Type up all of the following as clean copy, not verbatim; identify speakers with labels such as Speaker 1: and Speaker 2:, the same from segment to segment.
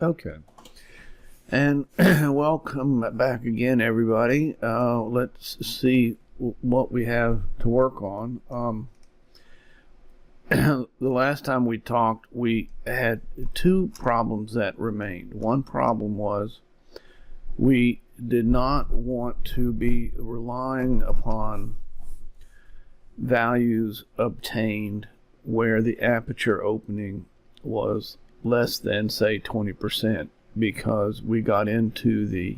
Speaker 1: Okay. And welcome back again, everybody. Let's see what we have to work on. The last time we talked, we had two problems that remained. One problem was we did not want to be relying upon values obtained where the aperture opening was less than, say, 20%, because we got into the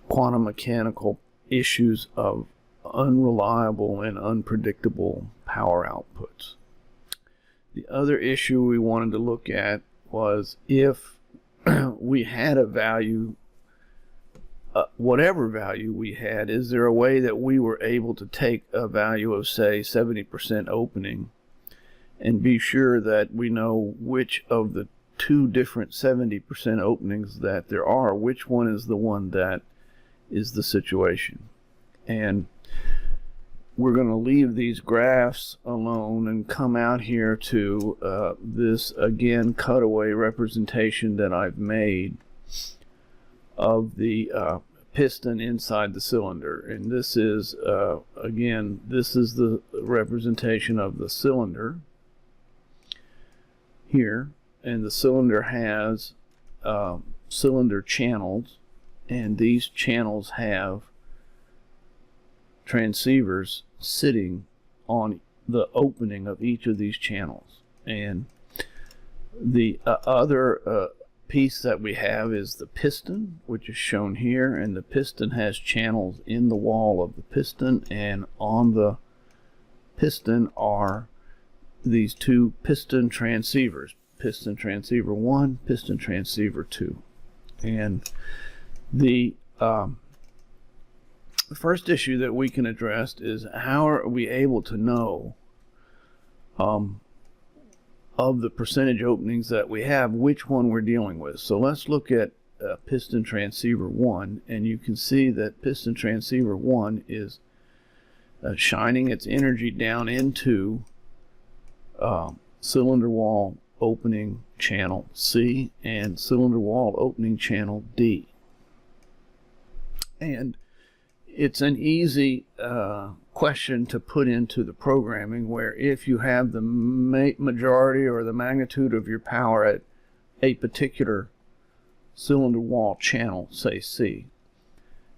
Speaker 1: quantum mechanical issues of unreliable and unpredictable power outputs. The other issue we wanted to look at was if we had a value, whatever value we had, is there a way that we were able to take a value of, say, 70% opening and be sure that we know which of the two different 70% openings that there are, which one is the one that is the situation. And we're going to leave these graphs alone and come out here to this, again, cutaway representation that I've made of the piston inside the cylinder. And this is, again, this is the representation of the cylinder here. And the cylinder has cylinder channels, and these channels have transceivers sitting on the opening of each of these channels. And the other piece that we have is the piston, which is shown here, and the piston has channels in the wall of the piston, and on the piston are these two piston transceivers, piston transceiver 1, piston transceiver 2. And the first issue that we can address is how are we able to know of the percentage openings that we have, which one we're dealing with. So let's look at piston transceiver 1, and you can see that piston transceiver 1 is shining its energy down into cylinder wall opening channel C and cylinder wall opening channel D. And it's an easy question to put into the programming, where if you have the majority or the magnitude of your power at a particular cylinder wall channel, say C,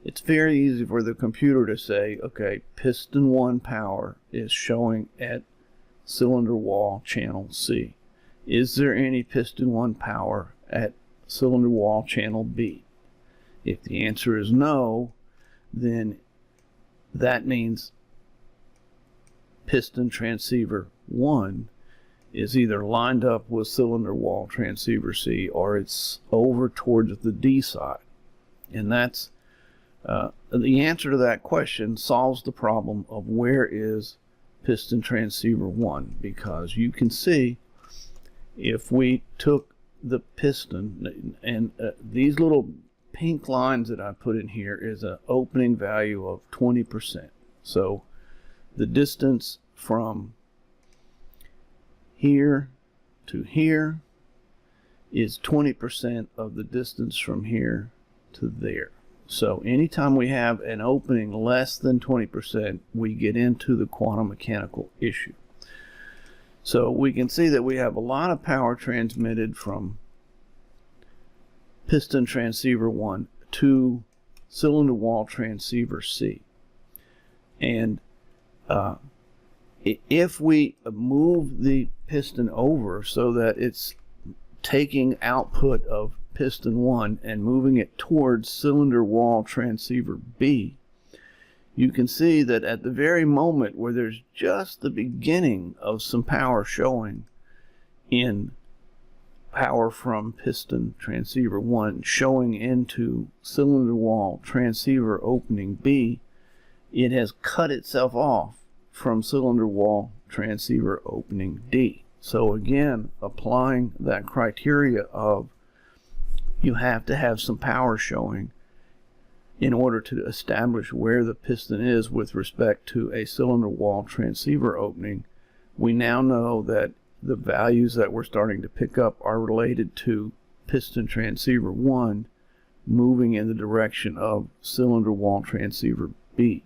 Speaker 1: it's very easy for the computer to say, okay, piston 1 power is showing at cylinder wall channel C. Is there any piston 1 power at cylinder wall channel B? If the answer is no, then that means piston transceiver 1 is either lined up with cylinder wall transceiver C, or it's over towards the D side. And that's the answer to that question solves the problem of where is piston transceiver 1, because you can see if we took the piston, and these little pink lines that I put in here is an opening value of 20%. So the distance from here to here is 20% of the distance from here to there. So anytime we have an opening less than 20%, we get into the quantum mechanical issue. So we can see that we have a lot of power transmitted from piston transceiver 1 to cylinder wall transceiver C. And if we move the piston over so that it's taking output of piston 1 and moving it towards cylinder wall transceiver B, you can see that at the very moment where there's just the beginning of some power showing in power from piston transceiver 1 showing into cylinder wall transceiver opening B, it has cut itself off from cylinder wall transceiver opening D. So again, applying that criteria of you have to have some power showing in order to establish where the piston is with respect to a cylinder wall transceiver opening, we now know that the values that we're starting to pick up are related to piston transceiver 1 moving in the direction of cylinder wall transceiver B.